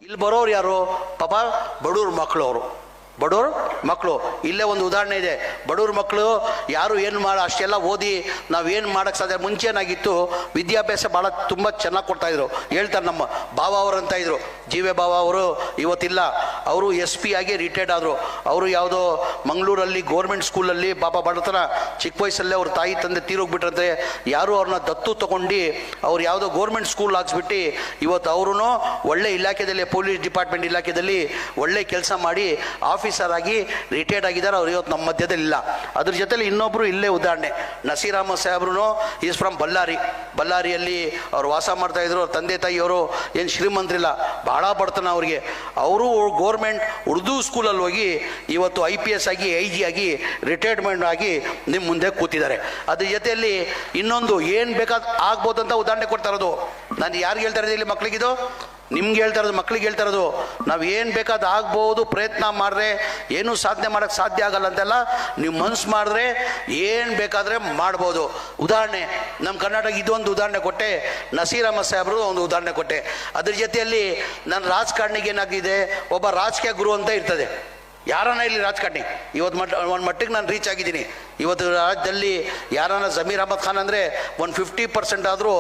ಇಲ್ಲಿ ಬರೋರು ಯಾರು? ಪಾಪ ಬಡವ್ರ ಮಕ್ಕಳು. ಅವರು ಬಡವ್ರ ಮಕ್ಕಳು. ಇಲ್ಲೇ ಒಂದು ಉದಾಹರಣೆ ಇದೆ. ಬಡವ್ರ ಮಕ್ಕಳು ಯಾರು ಏನು ಅಷ್ಟೆಲ್ಲ ಓದಿ ನಾವೇನು ಮಾಡೋಕ್ಕೆ ಸಾಧ್ಯ. ಮುಂಚೆ ಏನಾಗಿತ್ತು, ವಿದ್ಯಾಭ್ಯಾಸ ಭಾಳ ತುಂಬ ಚೆನ್ನಾಗಿ ಕೊಡ್ತಾಯಿದ್ರು. ಹೇಳ್ತಾರೆ ನಮ್ಮ ಬಾವ ಅವರು ಅಂತ ಇದ್ರು, ಜೀವೆ ಬಾವ ಅವರು ಇವತ್ತಿಲ್ಲ. ಅವರು SP ಆಗಿ ರಿಟೈರ್ಡ್ ಆದರು. ಅವರು ಯಾವುದೋ ಮಂಗಳೂರಲ್ಲಿ ಗೌರ್ಮೆಂಟ್ ಸ್ಕೂಲಲ್ಲಿ ಪಾಪ ಬಡತನ ಚಿಕ್ಕ ವಯಸ್ಸಲ್ಲೇ ಅವ್ರ ತಾಯಿ ತಂದೆ ತೀರೋಗ್ಬಿಟ್ರಂತೆ. ಯಾರು ಅವ್ರನ್ನ ದತ್ತು ತೊಗೊಂಡು ಅವ್ರು ಯಾವುದೋ ಗೌರ್ಮೆಂಟ್ ಸ್ಕೂಲ್ ಹಾಕ್ಸ್ಬಿಟ್ಟು ಇವತ್ತು ಅವರು ಒಳ್ಳೆ ಇಲಾಖೆಯಲ್ಲಿ, ಪೊಲೀಸ್ ಡಿಪಾರ್ಟ್ಮೆಂಟ್ ಇಲಾಖೆಯಲ್ಲಿ ಒಳ್ಳೆ ಕೆಲಸ ಮಾಡಿ ಆಫೀಸರ್ ಆಗಿ ರಿಟೈರ್ಡ್ ಆಗಿದ್ದಾರೆ. ಅವ್ರು ಇವತ್ತು ನಮ್ಮ ಮಧ್ಯದಲ್ಲಿ ಇಲ್ಲ. ಅದ್ರ ಜೊತೆಲಿ ಇನ್ನೊಬ್ಬರು ಇಲ್ಲೇ ಉದಾಹರಣೆ, ನಸೀರ್ ಅಹಮದ್ ಸಾಹೇಬ್ರು ಈಸ್ ಫ್ರಮ್ ಬಳ್ಳಾರಿಯಲ್ಲಿ ಅವ್ರು ವಾಸ ಮಾಡ್ತಾಯಿದ್ರು. ಅವ್ರ ತಂದೆ ತಾಯಿಯವರು ಏನು ಶ್ರೀಮಂತರಿಲ್ಲ, ಭಾಳ ಬಡತನ ಅವ್ರಿಗೆ. ಅವರು ಗೌರ್ಮೆಂಟ್ ಉರ್ದು ಸ್ಕೂಲಲ್ಲಿ ಹೋಗಿ ಇವತ್ತು IPS ಆಗಿ IG ಆಗಿ ರಿಟೈರ್ಮೆಂಟ್ ಆಗಿ ನಿಮ್ಮ ಮುಂದೆ ಕೂತಿದ್ದಾರೆ. ಅದ್ರ ಜೊತೆಯಲ್ಲಿ ಇನ್ನೊಂದು ಏನು ಬೇಕಾದ ಆಗ್ಬೋದು ಅಂತ ಉದಾಹರಣೆ ಕೊಡ್ತಾ ಇರೋದು. ನಾನು ಯಾರಿಗೆ ಹೇಳ್ತಾ ಇರೋದು ಇಲ್ಲಿ? ಮಕ್ಕಳಿಗಿದು ನಿಮ್ಗೆ ಹೇಳ್ತಾ ಇರೋದು, ಮಕ್ಳಿಗೆ ಹೇಳ್ತಾ ಇರೋದು. ನಾವು ಏನು ಬೇಕಾದ ಆಗ್ಬೋದು, ಪ್ರಯತ್ನ ಮಾಡಿದ್ರೆ ಏನೂ ಸಾಧನೆ ಮಾಡೋಕ್ಕೆ ಸಾಧ್ಯ ಆಗಲ್ಲ ಅಂತೆಲ್ಲ. ನೀವು ಮನ್ಸು ಮಾಡಿದ್ರೆ ಏನು ಬೇಕಾದರೆ ಮಾಡ್ಬೋದು. ಉದಾಹರಣೆ ನಮ್ಮ ಕರ್ನಾಟಕ ಇದೊಂದು ಉದಾಹರಣೆ ಕೊಟ್ಟೆ, ನಸೀರ್ ಅಹಮದ್ ಸಾಹೇಬ್ರು ಒಂದು ಉದಾಹರಣೆ ಕೊಟ್ಟೆ. ಅದ್ರ ಜೊತೆಯಲ್ಲಿ ನನ್ನ ರಾಜಕಾರಣಿಗೆ ಏನಾಗಿದೆ, ಒಬ್ಬ ರಾಜಕೀಯ ಗುರು ಅಂತ ಇರ್ತದೆ. ಯಾರನ್ನ ಇಲ್ಲಿ ರಾಜಕಾರಣಿ ಇವತ್ತು ಒಂದು ಮಟ್ಟಿಗೆ ನಾನು ರೀಚ್ ಆಗಿದ್ದೀನಿ. ಇವತ್ತು ರಾಜ್ಯದಲ್ಲಿ ಯಾರನ್ನ ಜಮೀರ್ ಅಹಮದ್ ಖಾನ್ ಅಂದರೆ ಒಂದು 50% ಆದರೂ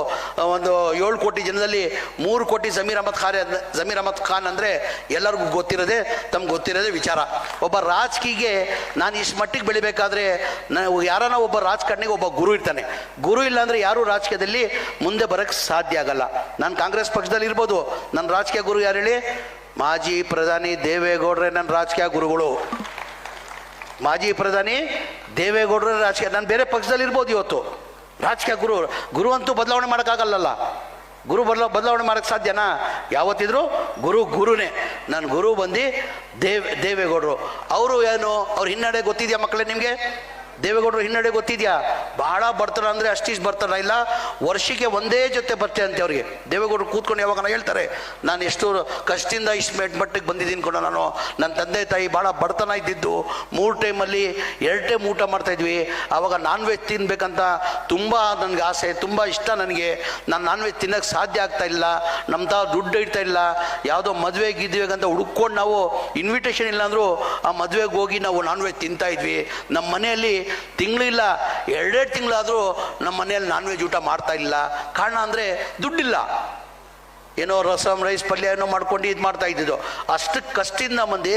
ಒಂದು 7 ಕೋಟಿ ಜನದಲ್ಲಿ 3 ಕೋಟಿ ಜಮೀರ್ ಅಹಮದ್ ಖಾನ್ ಅಂದರೆ ಎಲ್ಲರಿಗೂ ಗೊತ್ತಿರೋದೇ ವಿಚಾರ. ಒಬ್ಬ ರಾಜಕೀಯಗೆ ನಾನು ಇಷ್ಟು ಮಟ್ಟಿಗೆ ಬೆಳಿಬೇಕಾದ್ರೆ ಯಾರನ್ನ ಒಬ್ಬ ರಾಜಕಾರಣಿಗೆ ಒಬ್ಬ ಗುರು ಇರ್ತಾನೆ. ಗುರು ಇಲ್ಲ ಅಂದರೆ ಯಾರೂ ರಾಜಕೀಯದಲ್ಲಿ ಮುಂದೆ ಬರೋಕ್ಕೆ ಸಾಧ್ಯ ಆಗಲ್ಲ. ನಾನು ಕಾಂಗ್ರೆಸ್ ಪಕ್ಷದಲ್ಲಿ ಇರ್ಬೋದು, ನನ್ನ ರಾಜಕೀಯ ಗುರು ಯಾರು ಹೇಳಿ? ಮಾಜಿ ಪ್ರಧಾನಿ ದೇವೇಗೌಡರೇ ನನ್ನ ರಾಜಕೀಯ ಗುರುಗಳು. ಮಾಜಿ ಪ್ರಧಾನಿ ದೇವೇಗೌಡರೇ ರಾಜಕೀಯ. ನಾನು ಬೇರೆ ಪಕ್ಷದಲ್ಲಿ ಇರ್ಬೋದು, ಇವತ್ತು ರಾಜಕೀಯ ಗುರು ಅಂತೂ ಬದಲಾವಣೆ ಮಾಡೋಕ್ಕಾಗಲ್ಲಲ್ಲ. ಬದಲಾವಣೆ ಮಾಡೋಕ್ಕೆ ಸಾಧ್ಯನಾ? ಯಾವತ್ತಿದ್ರು ಗುರುನೇ. ನನ್ನ ಗುರು ಬಂದು ದೇವೇಗೌಡರು. ಅವರು ಏನು, ಅವ್ರ ಹಿನ್ನಡೆ ಗೊತ್ತಿದೆಯಾ ಮಕ್ಕಳೇ ನಿಮಗೆ? ದೇವೇಗೌಡರು ಹಿನ್ನಡೆ ಗೊತ್ತಿದೆಯಾ? ಭಾಳ ಬರ್ತಾರೆ ಅಂದರೆ ಅಷ್ಟಿಷ್ಟು ಬರ್ತಾರ ಇಲ್ಲ, ವರ್ಷಕ್ಕೆ ಒಂದೇ ಜೊತೆ ಬರ್ತೆ ಅಂತೆ ಅವ್ರಿಗೆ. ದೇವೇಗೌಡರು ಕೂತ್ಕೊಂಡು ಯಾವಾಗ ಹೇಳ್ತಾರೆ, ನಾನು ಎಷ್ಟು ಕಷ್ಟದಿಂದ ಇಷ್ಟು ಮಟ್ಟಿಗೆ ಬಂದಿದ್ದೀನಿ ಕೂಡ. ನಾನು ನನ್ನ ತಂದೆ ತಾಯಿ ಭಾಳ ಬಡತನ ಇದ್ದಿದ್ದು, 3 ಟೈಮಲ್ಲಿ 2 ಟೈಮ್ ಊಟ ಮಾಡ್ತಾಯಿದ್ವಿ. ಆವಾಗ ನಾನ್ ವೆಜ್ ತಿನ್ಬೇಕಂತ ತುಂಬ ನನಗೆ ಆಸೆ, ತುಂಬ ಇಷ್ಟ ನನಗೆ. ನಾನು ನಾನ್ ವೆಜ್ ತಿನ್ನೋಕ್ಕೆ ಸಾಧ್ಯ ಆಗ್ತಾ ಇಲ್ಲ, ನಮ್ಮ ತಾವು ದುಡ್ಡು ಇಡ್ತಾ ಇಲ್ಲ. ಯಾವುದೋ ಮದುವೆಗೆ ಅಂತ ಹುಡ್ಕೊಂಡು ನಾವು ಇನ್ವಿಟೇಷನ್ ಇಲ್ಲ ಅಂದರೂ ಆ ಮದುವೆಗೆ ಹೋಗಿ ನಾವು ನಾನ್ ವೆಜ್ ತಿಂತಾಯಿದ್ವಿ. ನಮ್ಮ ಮನೆಯಲ್ಲಿ ತಿಂಗಳಿಲ್ಲ 2 ತಿಂಗಳಾದರೂ ನಮ್ಮ ಮನೆಯಲ್ಲಿ ನಾನ್ ವೆಜ್ ಊಟ ಮಾಡ್ತಾ ಇಲ್ಲ. ಕಾರಣ ಅಂದರೆ ದುಡ್ಡಿಲ್ಲ. ಏನೋ ರಸಮ್ ರೈಸ್ ಪಲ್ಯ ಏನೋ ಮಾಡ್ಕೊಂಡು ಇದು ಮಾಡ್ತಾ ಇದ್ದಿದ್ದು. ಅಷ್ಟು ಕಷ್ಟದಿಂದ ಮಂದಿ.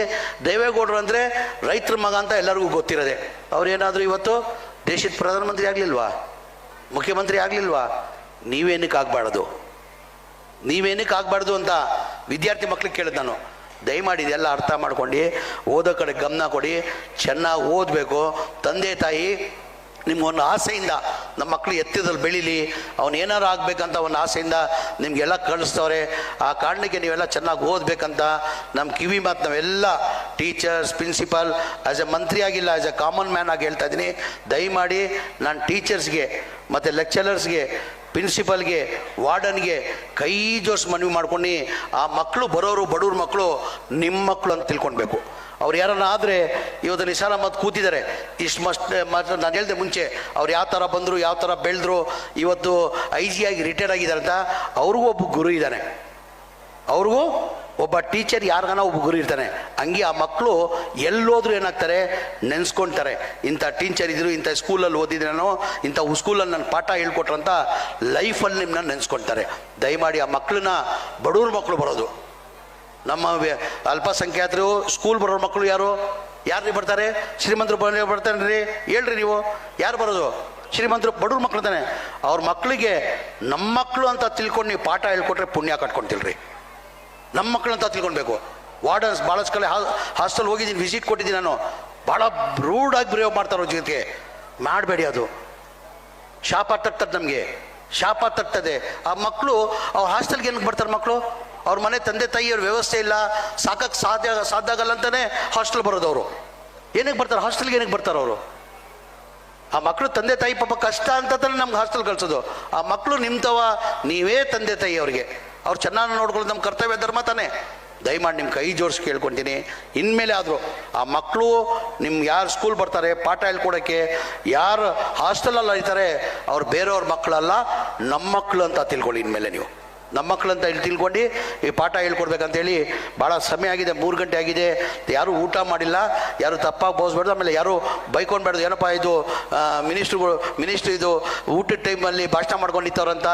ದೇವೇಗೌಡರು ಅಂದರೆ ರೈತರ ಮಗ ಅಂತ ಎಲ್ಲರಿಗೂ ಗೊತ್ತಿರೋದೆ. ಅವ್ರೇನಾದರೂ ಇವತ್ತು ದೇಶದ ಪ್ರಧಾನಮಂತ್ರಿ ಆಗಲಿಲ್ವಾ, ಮುಖ್ಯಮಂತ್ರಿ ಆಗಲಿಲ್ವಾ? ನೀವೇನಕ್ಕೆ ಆಗಬಾರ್ದು ಅಂತ ವಿದ್ಯಾರ್ಥಿ ಮಕ್ಳಿಗೆ ಕೇಳಿದ್ ನಾನು. ದಯಮಾಡಿ ಇದೆಲ್ಲ ಅರ್ಥ ಮಾಡ್ಕೊಂಡು ಓದೋ ಕಡೆ ಗಮನ ಕೊಡಿ, ಚೆನ್ನಾಗಿ ಓದಬೇಕು. ತಂದೆ ತಾಯಿ ನಿಮ್ಗೊಂದು ಆಸೆಯಿಂದ ನಮ್ಮ ಮಕ್ಕಳು ಎತ್ತಿದಲ್ಲಿ ಬೆಳೀಲಿ, ಅವನೇನಾರು ಆಗಬೇಕಂತ ಒಂದು ಆಸೆಯಿಂದ ನಿಮಗೆಲ್ಲ ಕಳಿಸ್ತವ್ರೆ. ಆ ಕಾರಣಕ್ಕೆ ನೀವೆಲ್ಲ ಚೆನ್ನಾಗಿ ಓದಬೇಕಂತ ನಮ್ಮ ಕಿವಿ ಮಾತು ನಾವೆಲ್ಲ ಟೀಚರ್ಸ್, ಪ್ರಿನ್ಸಿಪಾಲ್, ಆ್ಯಸ್ ಎ ಮಂತ್ರಿ ಆಗಿಲ್ಲ, ಆ್ಯಸ್ ಎ ಕಾಮನ್ ಮ್ಯಾನ್ ಆಗಿ ಹೇಳ್ತಾ ಇದ್ದೀನಿ. ದಯಮಾಡಿ ನಾನು ಟೀಚರ್ಸ್ಗೆ ಮತ್ತು ಲೆಕ್ಚರರ್ಸ್ಗೆ, ಪ್ರಿನ್ಸಿಪಲ್ಗೆ, ವಾರ್ಡನ್ಗೆ ಕೈ ಜೋಡಿಸಿ ಮನವಿ ಮಾಡ್ಕೊಂಡು ಆ ಮಕ್ಕಳು ಬರೋರು ಬಡವ್ರ ಮಕ್ಕಳು ನಿಮ್ಮ ಮಕ್ಕಳು ಅಂತ ತಿಳ್ಕೊಳ್ಬೇಕು. ಅವ್ರು ಯಾರನ್ನ ಆದರೆ ಇವತ್ತು ನಿಸಾರ್ ಅಹಮದ್ ಕೂತಿದ್ದಾರೆ. ನಾನು ಹೇಳಿದೆ ಮುಂಚೆ, ಅವ್ರು ಯಾವ ಥರ ಬಂದರು, ಯಾವ ಥರ ಬೆಳೆದ್ರು, ಇವತ್ತು IG ಆಗಿ ರಿಟೈರ್ಡ್ ಆಗಿದ್ದಾರೆ ಅಂತ. ಅವ್ರಿಗೂ ಒಬ್ಬ ಗುರು ಇದ್ದಾನೆ, ಅವ್ರಿಗೂ ಒಬ್ಬ ಟೀಚರ್ ಯಾರಿಗಾನ ಒಬ್ಬ ಗುರು ಇರ್ತಾನೆ. ಹಂಗೆ ಆ ಮಕ್ಕಳು ಎಲ್ಲೋದ್ರೂ ಏನಾಗ್ತಾರೆ, ನೆನೆಸ್ಕೊಳ್ತಾರೆ. ಇಂಥ ಟೀಚರ್ ಇದ್ರು, ಇಂಥ ಸ್ಕೂಲಲ್ಲಿ ಓದಿದ್ರೇನೋ, ಇಂಥ ಸ್ಕೂಲಲ್ಲಿ ನನ್ನ ಪಾಠ ಹೇಳ್ಕೊಟ್ರಂತ ಲೈಫಲ್ಲಿ ನಿಮ್ಮನ್ನ ನೆನೆಸ್ಕೊಳ್ತಾರೆ. ದಯಮಾಡಿ ಆ ಮಕ್ಕಳನ್ನ, ಬಡವ್ರ ಮಕ್ಕಳು ಬರೋದು, ನಮ್ಮ ಅಲ್ಪಸಂಖ್ಯಾತರು ಸ್ಕೂಲ್ ಬರೋ ಮಕ್ಕಳು ಯಾರು ಬರ್ತಾರೆ? ಶ್ರೀಮಂತರು ಬರ್ತಾನೆ ರೀ, ಹೇಳ್ರಿ ನೀವು, ಯಾರು ಬರೋದು? ಶ್ರೀಮಂತರು. ಬಡವ್ರ ಮಕ್ಕಳು ತಾನೆ. ಅವ್ರ ಮಕ್ಕಳಿಗೆ ನಮ್ಮ ಮಕ್ಕಳು ಅಂತ ತಿಳ್ಕೊಂಡು ನೀವು ಪಾಠ ಹೇಳ್ಕೊಟ್ರೆ ಪುಣ್ಯ ಕಟ್ಕೊಳ್ತಿಲ್ರಿ. ನಮ್ಮ ಮಕ್ಕಳು ಅಂತ ತಿಳ್ಕೊಳ್ಬೇಕು. ವಾರ್ಡನ್ಸ್ ಭಾಳಷ್ಟು ಕಡೆ ಹಾಸ್ಟೆಲ್ ಹೋಗಿದ್ದೀನಿ, ವಿಸಿಟ್ ಕೊಟ್ಟಿದ್ದೀನಿ ನಾನು. ಭಾಳ ರೂಡಾಗಿ ಬಿಹೇವ್ ಮಾಡ್ತಾರೋ ಜೊತೆಗೆ. ಮಾಡಬೇಡಿ, ಅದು ಶಾಪ ತಟ್ಟದೆ, ನಮಗೆ ಶಾಪ ತಟ್ಟದೆ. ಆ ಮಕ್ಕಳು ಅವ್ರ ಹಾಸ್ಟೆಲ್ಗೆ ಏನಕ್ಕೆ ಬರ್ತಾರೆ? ಮಕ್ಕಳು ಅವ್ರ ಮನೆ ತಂದೆ ತಾಯಿಯವ್ರ ವ್ಯವಸ್ಥೆ ಇಲ್ಲ, ಸಾಕಕ್ಕೆ ಸಾಧ್ಯ ಆಗಲ್ಲ ಅಂತಲೇ ಹಾಸ್ಟೆಲ್ ಬರೋದವರು. ಏನಕ್ಕೆ ಬರ್ತಾರೆ ಹಾಸ್ಟೆಲ್ಗೆ? ಏನಕ್ಕೆ ಬರ್ತಾರೆ ಅವರು? ಆ ಮಕ್ಕಳು ತಂದೆ ತಾಯಿ ಪಾಪ ಕಷ್ಟ ಅಂತ ನಮ್ಗೆ ಹಾಸ್ಟೆಲ್ ಕಳಿಸೋದು. ಆ ಮಕ್ಕಳು ನಿಮ್ತವ, ನೀವೇ ತಂದೆ ತಾಯಿ ಅವ್ರಿಗೆ. ಅವ್ರು ಚೆನ್ನಾಗಿ ನೋಡ್ಕೊಳ್ಳೋದು ನಮ್ಮ ಕರ್ತವ್ಯ ಧರ್ಮ ತಾನೇ. ದಯಮಾಡಿ ನಿಮ್ಮ ಕೈ ಜೋಡಿಸಿ ಕೇಳ್ಕೊತೀನಿ, ಇನ್ಮೇಲೆ ಆದರೂ ಆ ಮಕ್ಕಳು ನಿಮ್ಮ ಯಾರು ಸ್ಕೂಲ್ ಬರ್ತಾರೆ ಪಾಠ ಹೇಳ್ಕೊಡೋಕ್ಕೆ, ಯಾರು ಹಾಸ್ಟೆಲಲ್ಲಿ ಇರ್ತಾರೆ ಅವ್ರು ಬೇರೆಯವ್ರ ಮಕ್ಕಳಲ್ಲ, ನಮ್ಮ ಮಕ್ಕಳು ಅಂತ ತಿಳ್ಕೊಳ್ಳಿ ಇನ್ಮೇಲೆ ನೀವು. ನಮ್ಮ ಮಕ್ಕಳಂತ ಇಲ್ಲಿ ತಿಳ್ಕೊಂಡು ಈ ಪಾಠ ಹೇಳ್ಕೊಡ್ಬೇಕಂತೇಳಿ ಭಾಳ ಸಮಯ ಆಗಿದೆ, 3 ಗಂಟೆ ಆಗಿದೆ. ಯಾರೂ ಊಟ ಮಾಡಿಲ್ಲ, ಯಾರು ತಪ್ಪಾಗಿ ಬೋಸ್ಬಾರ್ದು. ಆಮೇಲೆ ಯಾರು ಬೈಕೊಂಡ್ಬಾರ್ದು, ಏನಪ್ಪ ಇದು ಮಿನಿಸ್ಟ್ರು ಇದು ಊಟದ ಟೈಮಲ್ಲಿ ಭಾಷಣ ಮಾಡ್ಕೊಂಡು ನಿಂತವ್ರಂತ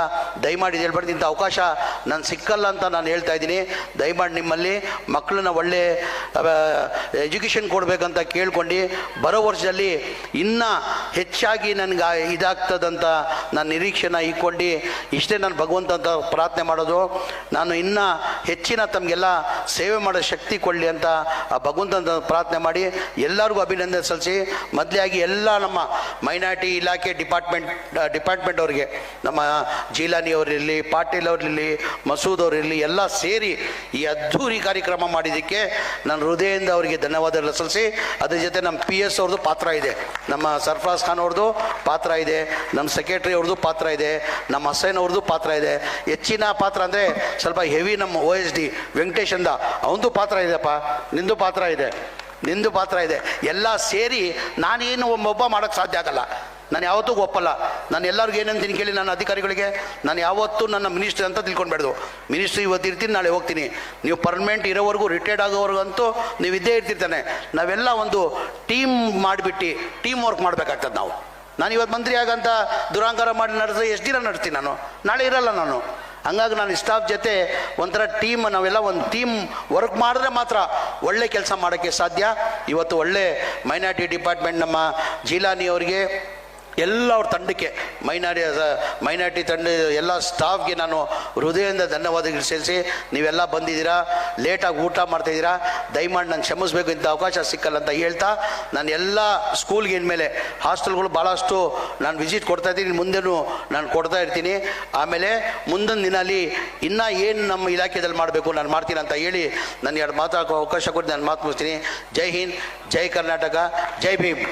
ದಯಮಾಡಿ ಹೇಳ್ಬಾರ್ದು. ಇಂಥ ಅವಕಾಶ ನಾನು ಸಿಕ್ಕಲ್ಲ ಅಂತ ನಾನು ಹೇಳ್ತಾ ಇದ್ದೀನಿ. ದಯಮಾಡಿ ನಿಮ್ಮಲ್ಲಿ ಮಕ್ಕಳನ್ನ ಒಳ್ಳೆ ಎಜುಕೇಷನ್ ಕೊಡಬೇಕಂತ ಕೇಳ್ಕೊಂಡು ಬರೋ ವರ್ಷದಲ್ಲಿ ಇನ್ನೂ ಹೆಚ್ಚಾಗಿ ನನಗೆ ಇದಾಗ್ತದಂತ ನಾನು ನಿರೀಕ್ಷೆನ ಇಟ್ಕೊಂಡು ಇಷ್ಟೇ ನಾನು ಭಗವಂತ ಅಂತ ಪ್ರಾರ್ಥನೆ ಮಾಡೋದು. ನಾನು ಇನ್ನೂ ಹೆಚ್ಚಿನ ತಮಗೆಲ್ಲ ಸೇವೆ ಮಾಡೋ ಶಕ್ತಿ ಕೊಡಲಿ ಅಂತ ಆ ಭಗವಂತನ ಪ್ರಾರ್ಥನೆ ಮಾಡಿ ಎಲ್ಲರಿಗೂ ಅಭಿನಂದನೆ ಸಲ್ಲಿಸಿ, ಮೊದಲಾಗಿ ಎಲ್ಲ ನಮ್ಮ ಮೈನಾರಿಟಿ ಇಲಾಖೆ ಡಿಪಾರ್ಟ್ಮೆಂಟ್ ಅವರಿಗೆ, ನಮ್ಮ ಜೀಲಾನಿ ಅವರಿರಲಿ, ಪಾಟೀಲ್ ಅವರಿರಲಿ, ಮಸೂದ್ ಅವರಿರಲಿ, ಎಲ್ಲ ಸೇರಿ ಈ ಅದ್ಧೂರಿ ಕಾರ್ಯಕ್ರಮ ಮಾಡಿದ್ದಕ್ಕೆ ನಾನು ಹೃದಯದಿಂದ ಅವರಿಗೆ ಧನ್ಯವಾದಗಳು ಸಲ್ಲಿಸಿ, ಅದ್ರ ಜೊತೆ ನಮ್ಮ PS ಅವ್ರದ್ದು ಪಾತ್ರ ಇದೆ, ನಮ್ಮ ಸರ್ಫರಾಜ್ ಖಾನ್ ಅವ್ರದ್ದು ಪಾತ್ರ ಇದೆ, ನಮ್ಮ ಸೆಕ್ರೆಟರಿ ಅವ್ರದ್ದು ಪಾತ್ರ ಇದೆ, ನಮ್ಮ ಹಸೈನ್ ಅವ್ರದ್ದು ಪಾತ್ರ ಇದೆ. ಹೆಚ್ಚಿನ ಪಾತ್ರ ಅಂದರೆ ಸ್ವಲ್ಪ ಹೆವಿ ನಮ್ಮ OSD ವೆಂಕಟೇಶ್ ಅಂದ ಅವನದು ಪಾತ್ರ ಇದೆಯಪ್ಪ, ನಿಂದು ಪಾತ್ರ ಇದೆ. ಎಲ್ಲ ಸೇರಿ ನಾನೇನು ಒಬ್ಬ ಮಾಡೋಕ್ಕೆ ಸಾಧ್ಯ ಆಗಲ್ಲ, ನಾನು ಯಾವತ್ತೂ ಒಪ್ಪಲ್ಲ. ನಾನು ಎಲ್ಲರಿಗೂ ಏನಂತೀನಿ ಕೇಳಿ, ನನ್ನ ಅಧಿಕಾರಿಗಳಿಗೆ ನಾನು ಯಾವತ್ತೂ ನನ್ನ ಮಿನಿಸ್ಟ್ರಿ ಅಂತ ತಿಳ್ಕೊಂಡ್ಬೇಡ್ದು. ಮಿನಿಸ್ಟ್ರಿ ಇವತ್ತು ಇರ್ತೀನಿ, ನಾಳೆ ಹೋಗ್ತೀನಿ. ನೀವು ಪರ್ಮನೆಂಟ್ ಇರೋವರೆಗೂ, ರಿಟೈರ್ಡ್ ಆಗೋವರೆಗಂತೂ ನೀವು ಇದ್ದೇ ಇರ್ತಿರ್ತಾನೆ. ನಾವೆಲ್ಲ ಒಂದು ಟೀಮ್ ಮಾಡಿಬಿಟ್ಟು ಟೀಮ್ ವರ್ಕ್ ಮಾಡಬೇಕಾಗ್ತದೆ. ನಾನು ಇವತ್ತು ಮಂತ್ರಿ ಆಗಂತ ದುರಾಂಕಾರ ಮಾಡಿ ನಡೆದ್ರೆ ಎಷ್ಟು ದಿನ ನಡೆಸ್ತೀನಿ, ನಾನು ನಾಳೆ ಇರಲ್ಲ ನಾನು. ಹಂಗಾಗಿ ನಾನು ಸ್ಟಾಫ್ ಜೊತೆ ಒಂಥರ ಟೀಮ್, ನಾವೆಲ್ಲ ಒಂದು ಟೀಮ್ ವರ್ಕ್ ಮಾಡಿದ್ರೆ ಮಾತ್ರ ಒಳ್ಳೆ ಕೆಲಸ ಮಾಡೋಕ್ಕೆ ಸಾಧ್ಯ. ಇವತ್ತು ಒಳ್ಳೆ ಮೈನಾರಿಟಿ ಡಿಪಾರ್ಟ್ಮೆಂಟ್ ನಮ್ಮ ಜೀಲಾನಿ ಅವರಿಗೆ, ಎಲ್ಲ ಅವ್ರ ತಂಡಕ್ಕೆ, ಮೈನಾರಿಟಿ ತಂಡ ಎಲ್ಲ ಸ್ಟಾಫ್ಗೆ ನಾನು ಹೃದಯದಿಂದ ಧನ್ಯವಾದಗಳು ಸೇರಿಸಿ, ನೀವೆಲ್ಲ ಬಂದಿದ್ದೀರಾ, ಲೇಟಾಗಿ ಊಟ ಮಾಡ್ತಾಯಿದ್ದೀರಾ, ದಯಮಾಡಿ ನಾನು ಕ್ಷಮಿಸಬೇಕು, ಇಂಥ ಅವಕಾಶ ಸಿಕ್ಕಲ್ಲ ಅಂತ ಹೇಳ್ತಾ, ನಾನು ಎಲ್ಲ ಸ್ಕೂಲ್ಗೆ ಇನ್ಮೇಲೆ ಹಾಸ್ಟೆಲ್ಗಳು ಭಾಳಷ್ಟು ನಾನು ವಿಸಿಟ್ ಕೊಡ್ತಾಯಿದ್ದೀನಿ, ಮುಂದೆನೂ ನಾನು ಕೊಡ್ತಾ ಇರ್ತೀನಿ. ಆಮೇಲೆ ಮುಂದಿನ ದಿನಲ್ಲಿ ಇನ್ನೂ ಏನು ನಮ್ಮ ಇಲಾಖೆಯಲ್ಲಿ ಮಾಡಬೇಕು ನಾನು ಮಾಡ್ತೀನಿ ಅಂತ ಹೇಳಿ ನಾನು 2 ಮಾತಾಡೋ ಅವಕಾಶ ಕೊಟ್ಟು ನಾನು ಮಾತು ಮುಗಿಸ್ತೀನಿ. ಜೈ ಹಿಂದ್, ಜೈ ಕರ್ನಾಟಕ, ಜೈ ಭೀಮ್.